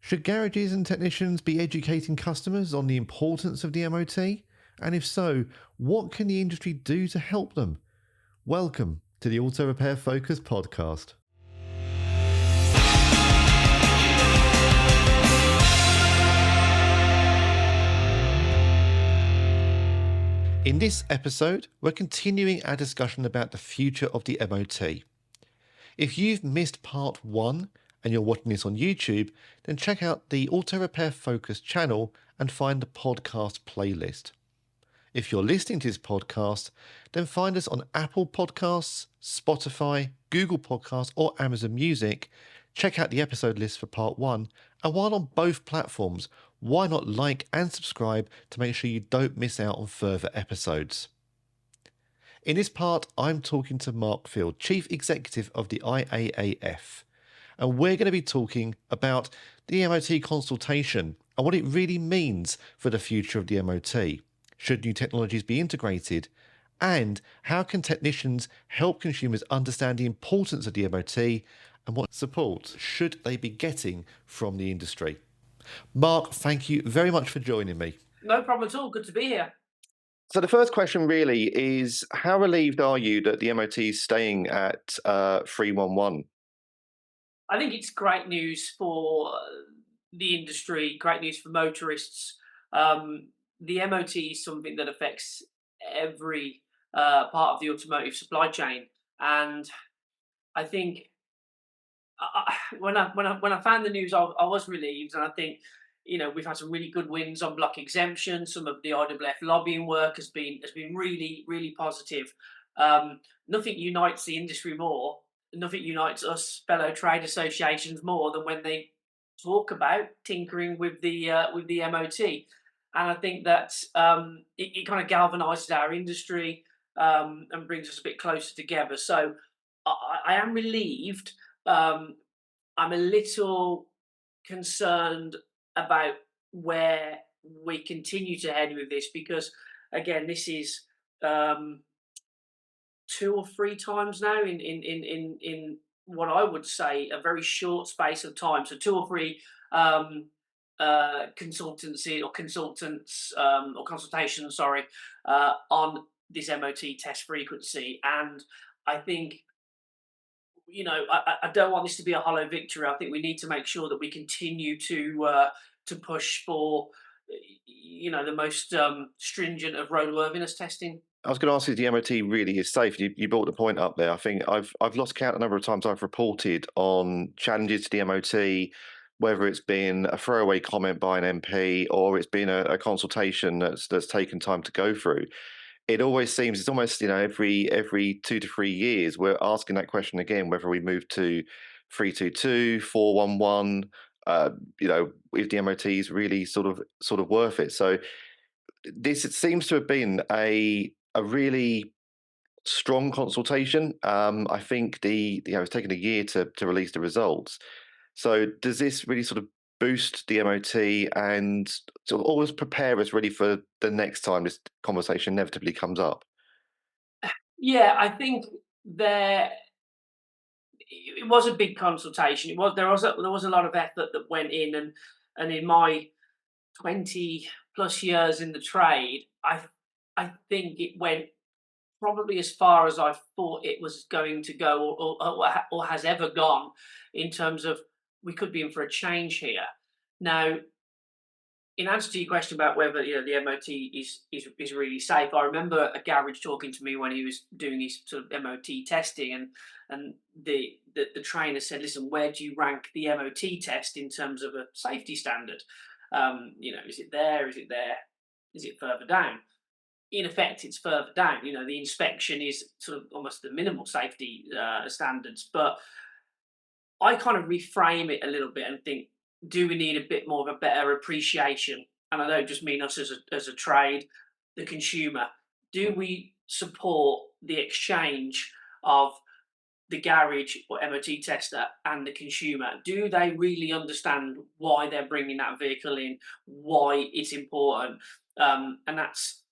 Should garages and technicians be educating customers on the importance of the MOT? And if so, what can the industry do to help them? Welcome to the Auto Repair Focus podcast. In this episode, we're continuing our discussion about the future of the MOT. If you've missed part 1 and you're watching this on YouTube, then check out the Auto Repair Focus channel and find the podcast playlist. If you're listening to this podcast, then find us on Apple Podcasts, Spotify, Google Podcasts, or Amazon Music. Check out the episode list for part 1. And while on both platforms, why not like and subscribe to make sure you don't miss out on further episodes. In this part, I'm talking to Mark Field, Chief Executive of the IAAF, and we're going to be talking about the MOT consultation and what it really means for the future of the MOT. Should new technologies be integrated? And how can technicians help consumers understand the importance of the MOT and what support should they be getting from the industry? Mark, thank you very much for joining me. No problem at all. Good to be here. So the first question really is, how relieved are you that the MOT is staying at 311? I think it's great news for the industry, great news for motorists. The MOT is something that affects every part of the automotive supply chain, and I think when I found the news, I was relieved, and I think we've had some really good wins on block exemption. Some of the IAAF lobbying work has been really positive. Nothing unites the industry more. Nothing unites us fellow trade associations more than when they talk about tinkering with the MOT. And I think that it kind of galvanises our industry and brings us a bit closer together. So I am relieved. I'm a little concerned about where we continue to head with this because, again, this is 2 or 3 times now in what I would say a very short space of time. So 2 or 3 consultancy or consultants or consultations, sorry, on this MOT test frequency, and I think I don't want this to be a hollow victory. I think we need to make sure that we continue to push for the most stringent of roadworthiness testing. I was going to ask if the MOT really is safe. You brought the point up there. I think I've lost count a number of times I've reported on challenges to the MOT, whether it's been a throwaway comment by an MP or it's been a consultation that's taken time to go through. It always seems it's almost every 2 to 3 years we're asking that question again, whether we move to 322, 411, if the MOT is really sort of worth it. So this it seems to have been a really strong consultation. I think it's taken a year to release the results. So does this really sort of boost the MOT and sort of always prepare us really for the next time this conversation inevitably comes up? Yeah, I think it was a big consultation. There was a lot of effort that went in, and in my 20 plus years in the trade, I think it went probably as far as I thought it was going to go, or has ever gone, in terms of we could be in for a change here. Now, in answer to your question about whether the MOT is really safe, I remember a garage talking to me when he was doing his sort of MOT testing, and the trainer said, "Listen, where do you rank the MOT test in terms of a safety standard? Is it there? Is it there? Is it further down?" In effect, it's further down. The inspection is sort of almost the minimal safety standards, but I kind of reframe it a little bit and think, do we need a bit more of a better appreciation? And I don't just mean us as a trade, the consumer. Do we support the exchange of the garage or MOT tester and the consumer? Do they really understand why they're bringing that vehicle in, why it's important? And that's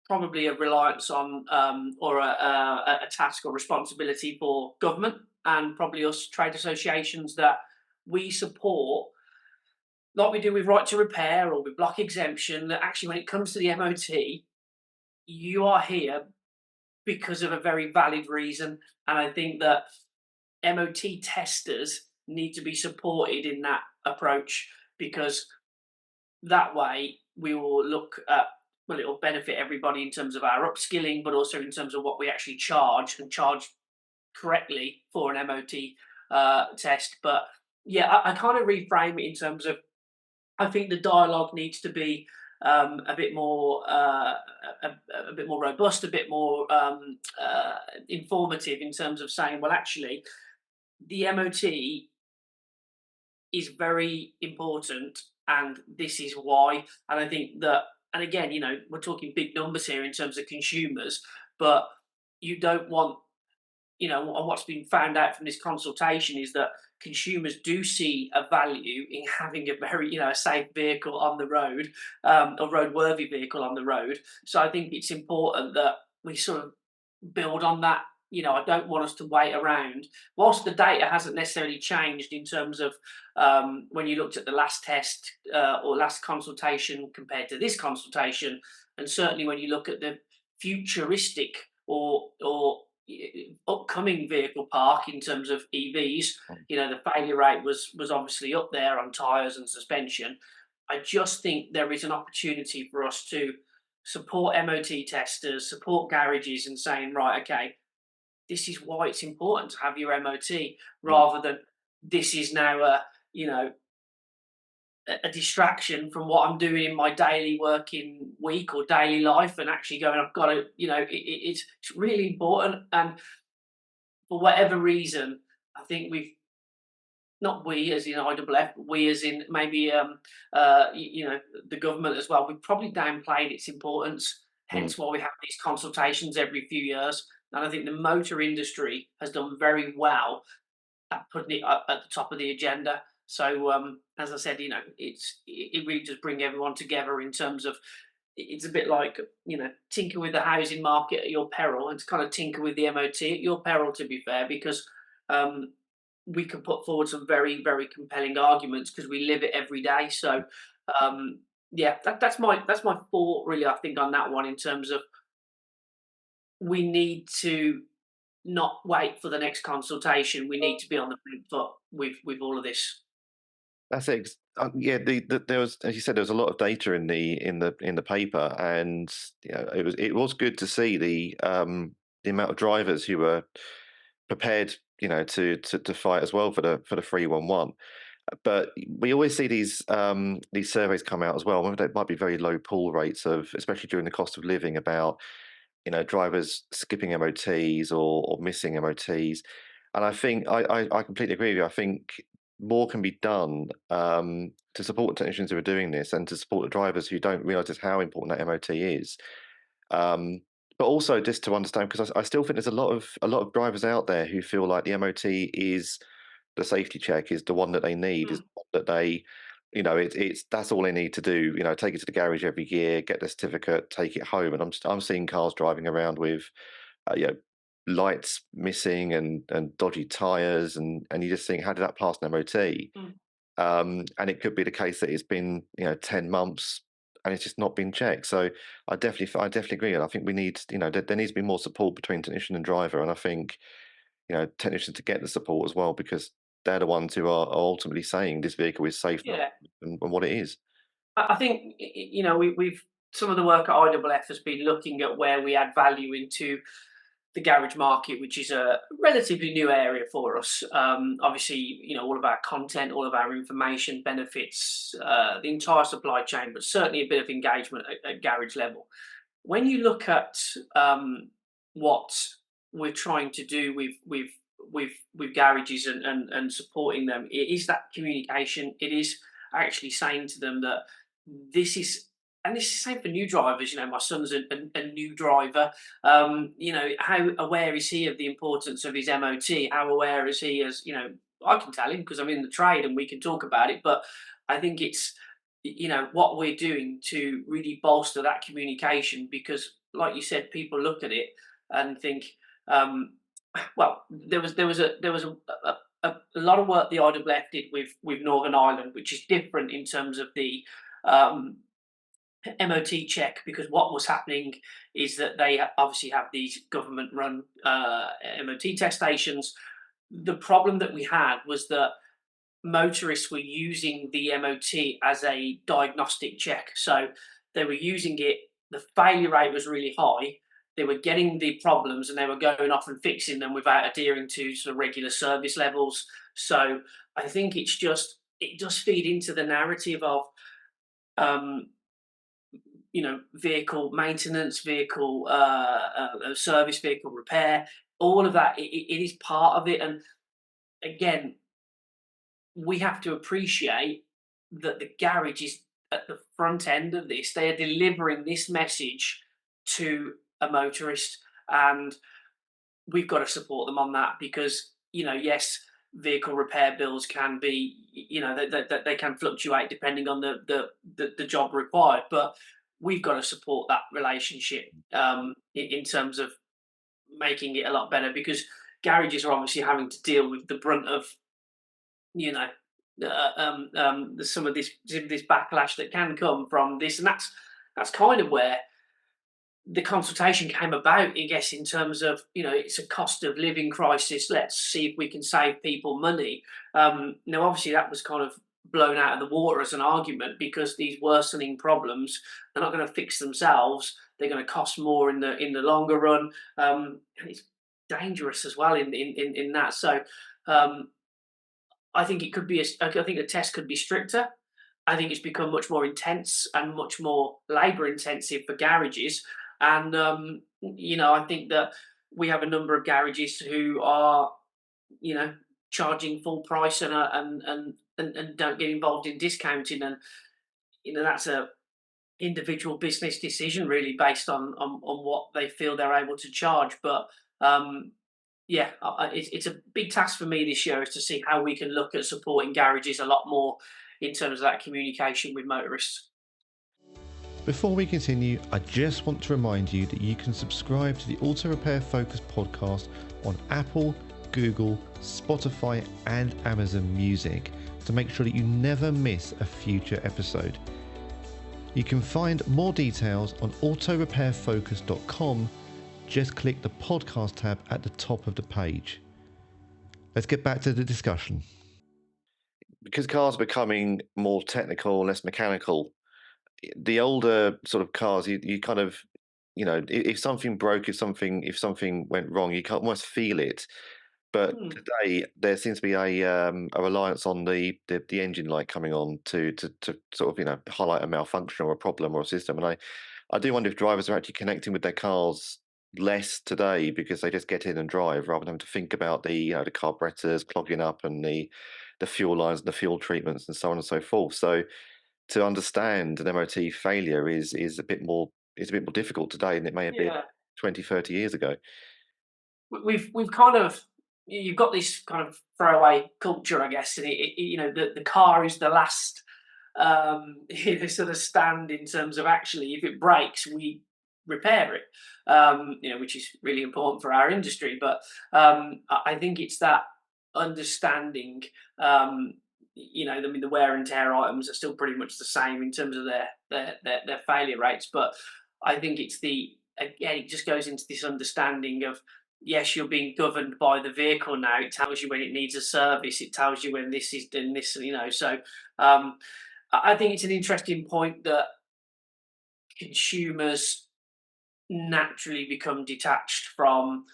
probably a reliance on or a task or responsibility for government and probably us trade associations that we support like we do with right to repair or with block exemption, that actually when it comes to the MOT, you are here because of a very valid reason. And I think that MOT testers need to be supported in that approach, because that way we will look at, well, it will benefit everybody in terms of our upskilling, but also in terms of what we actually charge, and charge correctly for an MOT test. But yeah, I kind of reframe it in terms of, I think the dialogue needs to be a bit more a bit more robust, a bit more informative in terms of saying, well, actually, the MOT is very important, and this is why. And I think that, and again, we're talking big numbers here in terms of consumers, but you don't want, and what's been found out from this consultation is that consumers do see a value in having a very, a safe vehicle on the road, a roadworthy vehicle on the road. So I think it's important that we sort of build on that. I don't want us to wait around. Whilst the data hasn't necessarily changed in terms of when you looked at the last test or last consultation compared to this consultation, and certainly when you look at the futuristic or upcoming vehicle park in terms of EVs, the failure rate was obviously up there on tyres and suspension. I just think there is an opportunity for us to support MOT testers, support garages, and saying, right, okay, this is why it's important to have your MOT, rather than this is now a distraction from what I'm doing in my daily working week or daily life, and actually going, I've got to, it's really important. And for whatever reason, I think not we as in IAAF, but we as in maybe the government as well, we've probably downplayed its importance. Hence why we have these consultations every few years. And I think the motor industry has done very well at putting it up at the top of the agenda. So as I said, it really does bring everyone together in terms of, it's a bit like, tinker with the housing market at your peril, and to kind of tinker with the MOT at your peril, to be fair, because we can put forward some very, very compelling arguments because we live it every day. So yeah, that's my thought really, I think, on that one, in terms of we need to not wait for the next consultation. We need to be on the front foot with all of this. That's it. Yeah, there was, as you said, there was a lot of data in the paper, and it was good to see the amount of drivers who were prepared, to fight as well for the 311. But we always see these surveys come out as well. Whether they might be very low pull rates of, especially during the cost of living, about drivers skipping MOTs or missing MOTs. And I think I completely agree with you. I think more can be done to support the technicians who are doing this, and to support the drivers who don't realise just how important that MOT is. But also just to understand, because I still think there's a lot of drivers out there who feel like the MOT is the safety check, is the one that they need, is Mm, the one that they, it's that's all they need to do. Take it to the garage every year, get the certificate, take it home. And I'm seeing cars driving around with, lights missing and dodgy tires, and you just think, how did that pass an MOT? mm. And it could be the case that it's been 10 months and it's just not been checked. So I definitely agree. And I think we need, there needs to be more support between technician and driver. And I think technicians to get the support as well, because they're the ones who are ultimately saying this vehicle is safe now, Yeah, and what it is. I think we've some of the work at IAAF has been looking at where we add value into the garage market, which is a relatively new area for us. Obviously, all of our content, all of our information benefits the entire supply chain, but certainly a bit of engagement at garage level. When you look at what we're trying to do with garages and supporting them, it is that communication. It is actually saying to them that this is, and this is the same for new drivers. My son's a new driver. How aware is he of the importance of his MOT? How aware is he, as I can tell him because I'm in the trade and we can talk about it. But I think it's what we're doing to really bolster that communication, because, like you said, people look at it and think, well, there was a lot of work the IAAF did with Northern Ireland, which is different in terms of the um, MOT check, because what was happening is that they obviously have these government-run MOT test stations. The problem that we had was that motorists were using the MOT as a diagnostic check. So they were using it, the failure rate was really high. They were getting the problems and they were going off and fixing them without adhering to sort of regular service levels. So I think it does feed into the narrative of, um, vehicle maintenance, vehicle service, vehicle repair, all of that. It is part of it. And again, we have to appreciate that the garage is at the front end of this. They are delivering this message to a motorist, and we've got to support them on that because, yes, vehicle repair bills can be, they can fluctuate depending on the job required, but we've got to support that relationship in terms of making it a lot better, because garages are obviously having to deal with the brunt of, you know, some of this backlash that can come from this, and that's kind of where the consultation came about, I guess, in terms of, it's a cost of living crisis. Let's see if we can save people money. Now, obviously, that was kind of blown out of the water as an argument, because these worsening problems, they're not going to fix themselves. They're going to cost more in the longer run, and it's dangerous as well in that. So. I think it could be. I think the test could be stricter. I think it's become much more intense and much more labour intensive for garages. And I think that we have a number of garages who are, charging full price and don't get involved in discounting. And that's a individual business decision, really, based on what they feel they're able to charge. But yeah, it's a big task for me this year, is to see how we can look at supporting garages a lot more in terms of that communication with motorists. Before we continue, I just want to remind you that you can subscribe to the Auto Repair Focus podcast on Apple, Google, Spotify and Amazon Music to make sure that you never miss a future episode. You can find more details on autorepairfocus.com. Just click the podcast tab at the top of the page. Let's get back to the discussion. Because cars are becoming more technical, less mechanical, the older sort of cars, you kind of, if something broke, if something went wrong, you can almost feel it. But today there seems to be a reliance on the engine light coming on to sort of highlight a malfunction or a problem or a system. And I do wonder if drivers are actually connecting with their cars less today, because they just get in and drive rather than having to think about the the carburetors clogging up and the fuel lines and the fuel treatments and so on and so forth. So to understand an MOT failure is a bit more difficult today than it may have been 20, 30 years ago. We've kind of, you've got this kind of throwaway culture, I guess, and the car is the last sort of stand in terms of, actually, if it breaks, we repair it, which is really important for our industry. But I think it's that understanding. The wear and tear items are still pretty much the same in terms of their failure rates. But I think it just goes into this understanding of, yes, you're being governed by the vehicle now. It tells you when it needs a service. It tells you when this is doing this. So I think it's an interesting point that consumers naturally become detached from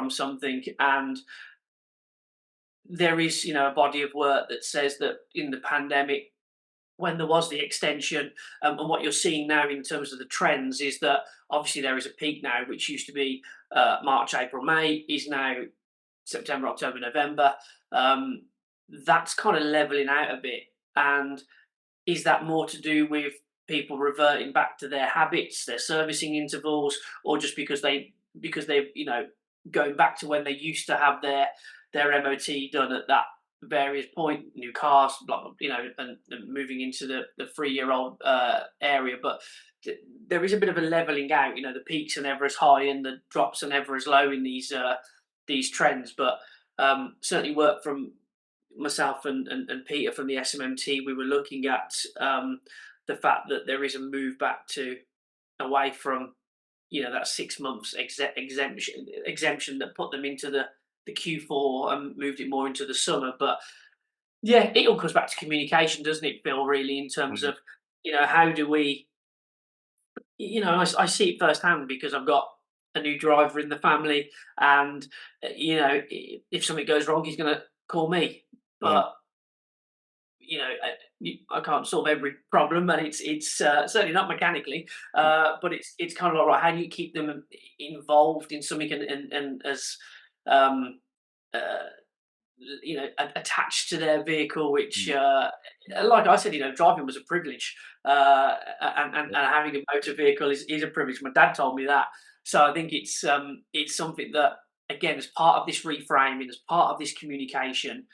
something, and there is a body of work that says that in the pandemic, when there was the extension, and what you're seeing now in terms of the trends is that obviously there is a peak now, which used to be March, April, May, is now September, October, November. That's kind of leveling out a bit. And is that more to do with people reverting back to their habits, their servicing intervals, or just because they've going back to when they used to have their MOT done at that various point, new cars, blah, blah, and moving into the 3-year-old area. But there is a bit of a leveling out. The peaks are never as high and the drops are never as low in these trends. But certainly work from myself and Peter from the SMMT. We were looking at the fact that there is a move back to away from that 6 months exemption that put them into the Q4 and moved it more into the summer. But yeah, it all comes back to communication, doesn't it, Phil? Really, in terms Mm. of how do we, I see it firsthand because I've got a new driver in the family, and if something goes wrong, he's going to call me. Mm. But I can't solve every problem, and it's certainly not mechanically. But it's kind of like, right, how do you keep them involved in something and as um, uh, attached to their vehicle, which, Mm. like I said, driving was a privilege, and having a motor vehicle is a privilege. My dad told me that, so I think it's something that, again, as part of this reframing, as part of this communication,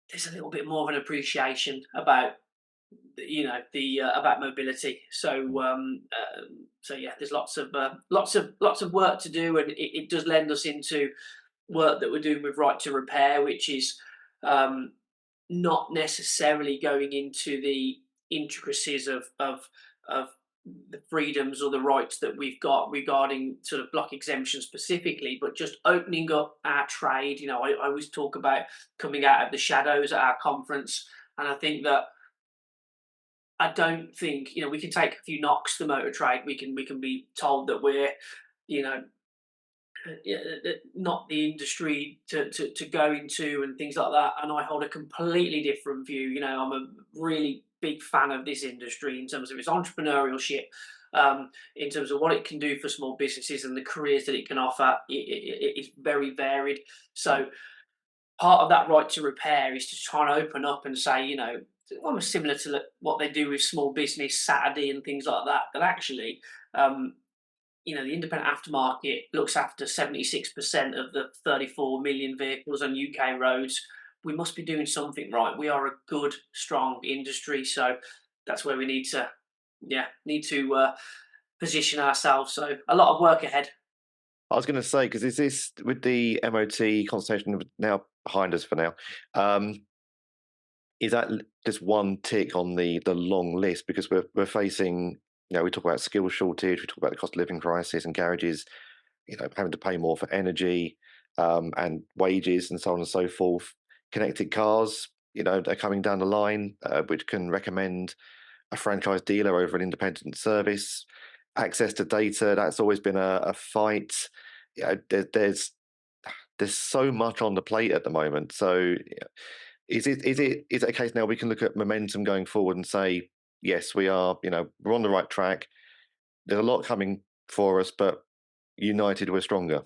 there's a little bit more of an appreciation about the about mobility. So yeah, there's lots of work to do, and it does lend us into work that we're doing with Right to Repair, which is um, not necessarily going into the intricacies of the freedoms or the rights that we've got regarding sort of block exemption specifically, but just opening up our trade. I always talk about coming out of the shadows at our conference, and I don't think we can take a few knocks to the motor trade. We can be told that we're you know not the industry to go into and things like that. And I hold a completely different view. I'm a really big fan of this industry in terms of its entrepreneurship, in terms of what it can do for small businesses and the careers that it can offer. It's very varied. So part of that Right to Repair is to try and open up and say, almost similar to what they do with small business Saturday and things like that, that actually um, the independent aftermarket looks after 76% of the 34 million vehicles on UK roads. We must be doing something right. We are a good, strong industry, so that's where we need to position ourselves. So a lot of work ahead. I was going to say, because is this with the MOT consultation now behind us for now? Is that just one tick on the long list? Because we're facing, we talk about skill shortage, we talk about the cost of living crisis, and garages, having to pay more for energy, and wages, and so on and so forth. Connected cars, they're coming down the line, which can recommend a franchise dealer over an independent service. Access to data, that's always been a fight. There's so much on the plate at the moment. So is it a case now we can look at momentum going forward and say, yes, we're on the right track. There's a lot coming for us, but united we're stronger.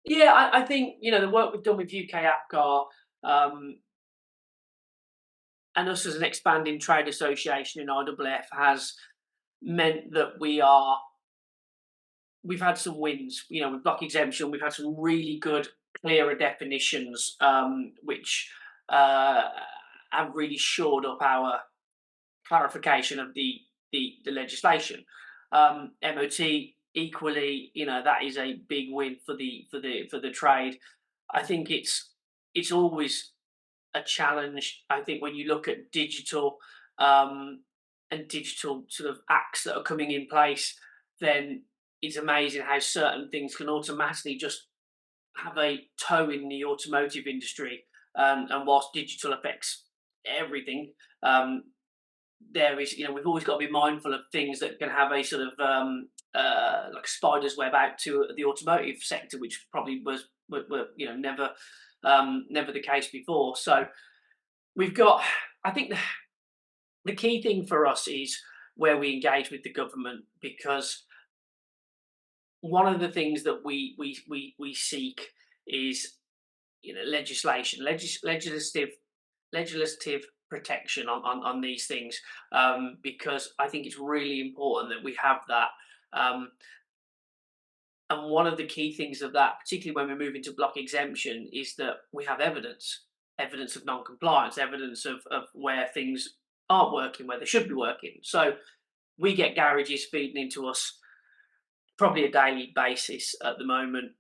Yeah, I think the work we've done with UK APCAR, and us as an expanding trade association in IAAF has meant that we've had some wins. With block exemption, we've had some really good, clearer definitions, which have really shored up our clarification of the legislation. MOT equally, that is a big win for the trade. I think it's always a challenge. I think when you look at digital and digital sort of acts that are coming in place, then it's amazing how certain things can automatically just have a toe in the automotive industry. And whilst digital affects everything, there is, we've always got to be mindful of things that can have a sort of like a spider's web out to the automotive sector, which probably were never the case before. So we've got, I think the key thing for us is where we engage with the government, because one of the things that we seek is legislation, legislative protection on these things, because I think it's really important that we have that. And one of the key things of that, particularly when we move into block exemption, is that we have evidence of non-compliance, evidence of where things aren't working, where they should be working. So we get garages feeding into us probably a daily basis at the moment.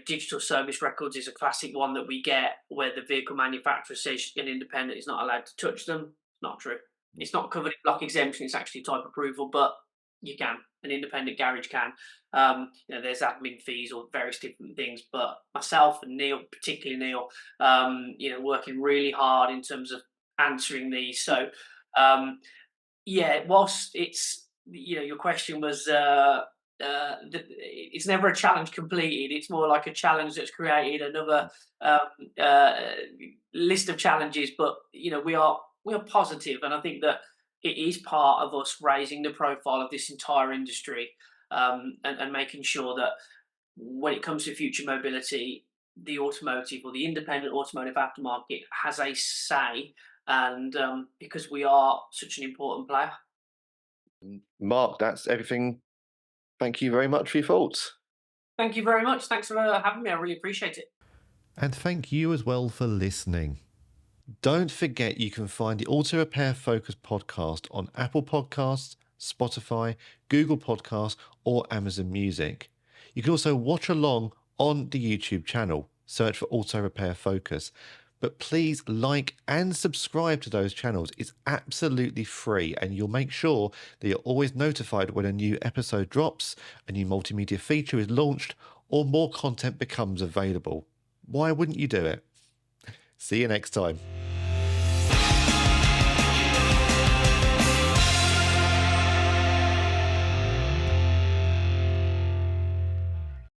Digital service records is a classic one that we get where the vehicle manufacturer says an independent is not allowed to touch them. Not true. It's not covered in block exemption. It's actually type approval, but you can. An independent garage can. There's admin fees or various different things. But myself and Neil, particularly Neil, working really hard in terms of answering these. So, whilst it's your question was. It's never a challenge completed. It's more like a challenge that's created another list of challenges. But we are positive, and I think that it is part of us raising the profile of this entire industry, and making sure that when it comes to future mobility, the automotive or the independent automotive aftermarket has a say, and because we are such an important player. Mark, that's everything. Thank you very much for your thoughts. Thank you very much. Thanks for having me. I really appreciate it. And thank you as well for listening. Don't forget you can find the Auto Repair Focus podcast on Apple Podcasts, Spotify, Google Podcasts, or Amazon Music. You can also watch along on the YouTube channel. Search for Auto Repair Focus. But please like and subscribe to those channels. It's absolutely free, and you'll make sure that you're always notified when a new episode drops, a new multimedia feature is launched, or more content becomes available. Why wouldn't you do it? See you next time.